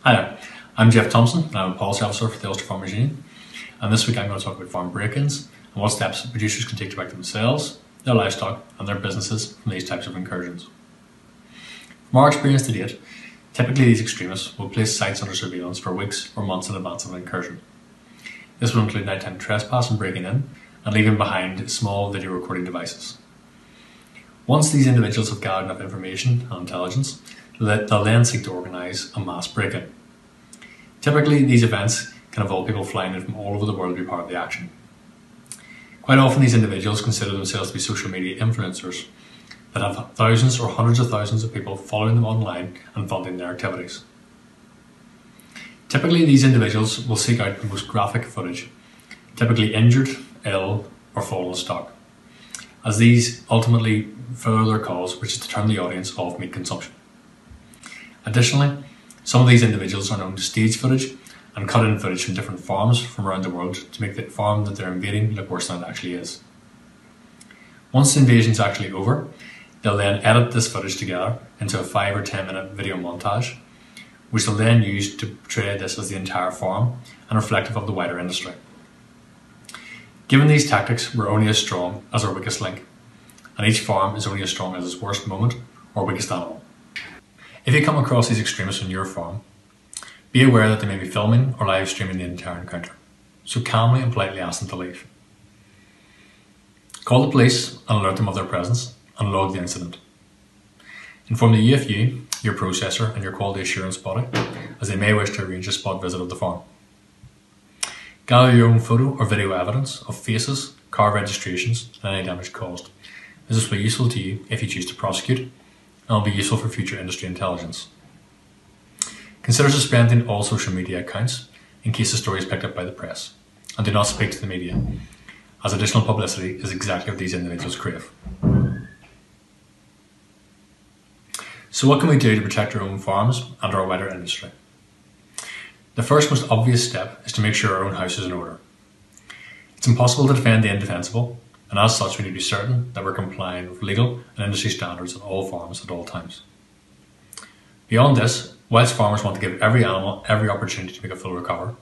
Hi there, I'm Geoff Thompson and I'm a policy officer for the Ulster Farmers Union, and this week I'm going to talk about farm break-ins and what steps producers can take to protect themselves, their livestock and their businesses from these types of incursions. From our experience to date, typically these extremists will place sites under surveillance for weeks or months in advance of an incursion. This will include nighttime trespass and breaking in, and leaving behind small video recording devices. Once these individuals have gathered enough information and intelligence, they'll then seek to organise a mass break-in. Typically, these events can involve people flying in from all over the world to be part of the action. Quite often, these individuals consider themselves to be social media influencers that have thousands or hundreds of thousands of people following them online and funding their activities. Typically, these individuals will seek out the most graphic footage, typically injured, ill, or fallen stock, as these ultimately further their cause, which is to turn the audience off meat consumption. Additionally, some of these individuals are known to stage footage and cut in footage from different farms from around the world to make the farm that they're invading look worse than it actually is. Once the invasion is actually over, they'll then edit this footage together into a 5 or 10 minute video montage, which they'll then use to portray this as the entire farm and reflective of the wider industry. Given these tactics, we're only as strong as our weakest link, and each farm is only as strong as its worst moment or weakest animal. If you come across these extremists on your farm, be aware that they may be filming or live streaming the entire encounter, so calmly and politely ask them to leave. Call the police and alert them of their presence and log the incident. Inform the UFU, your processor and your quality assurance body, as they may wish to arrange a spot visit of the farm. Gather your own photo or video evidence of faces, car registrations and any damage caused, as this will be useful to you if you choose to prosecute, and will be useful for future industry intelligence. Consider suspending all social media accounts in case the story is picked up by the press, and do not speak to the media, as additional publicity is exactly what these individuals crave. So what can we do to protect our own farms and our wider industry? The first most obvious step is to make sure our own house is in order. It's impossible to defend the indefensible, and as such we need to be certain that we're complying with legal and industry standards on all farms at all times. Beyond this, whilst farmers want to give every animal every opportunity to make a full recover,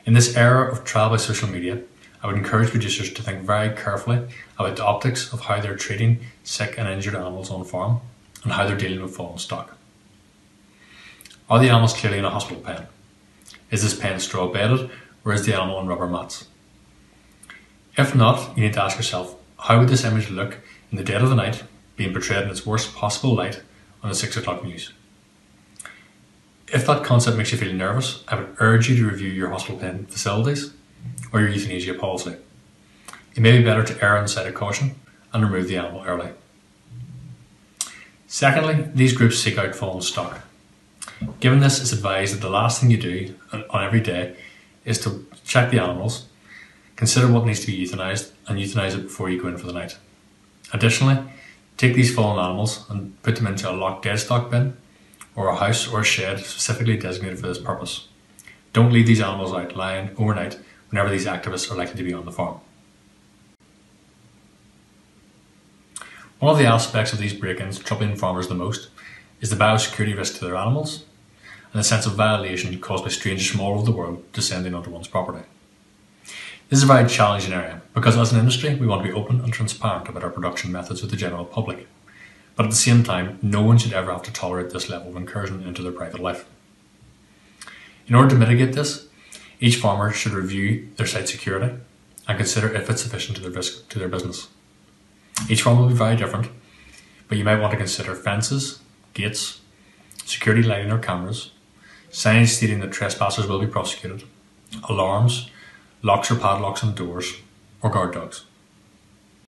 in this era of trial by social media, I would encourage producers to think very carefully about the optics of how they're treating sick and injured animals on farm and how they're dealing with fallen stock. Are the animals clearly in a hospital pen? Is this pen straw bedded, or is the animal on rubber mats? If not, you need to ask yourself, how would this image look in the dead of the night, being portrayed in its worst possible light on the 6 o'clock news? If that concept makes you feel nervous, I would urge you to review your hospital pen facilities or your euthanasia policy. It may be better to err on the side of caution and remove the animal early. Secondly, these groups seek out fallen stock. Given this, it's advised that the last thing you do on every day is to check the animals, consider what needs to be euthanized, and euthanize it before you go in for the night. Additionally, take these fallen animals and put them into a locked dead stock bin or a house or a shed specifically designated for this purpose. Don't leave these animals out lying overnight whenever these activists are likely to be on the farm. One of the aspects of these break-ins troubling farmers the most is the biosecurity risk to their animals and the sense of violation caused by strangers from all over the world descending onto one's property. This is a very challenging area because as an industry we want to be open and transparent about our production methods with the general public, but at the same time no one should ever have to tolerate this level of incursion into their private life. In order to mitigate this, each farmer should review their site security and consider if it's sufficient to their business. Each farm will be very different, but you might want to consider fences, gates, security lighting or cameras, signage stating that trespassers will be prosecuted, alarms, locks or padlocks on doors, or guard dogs.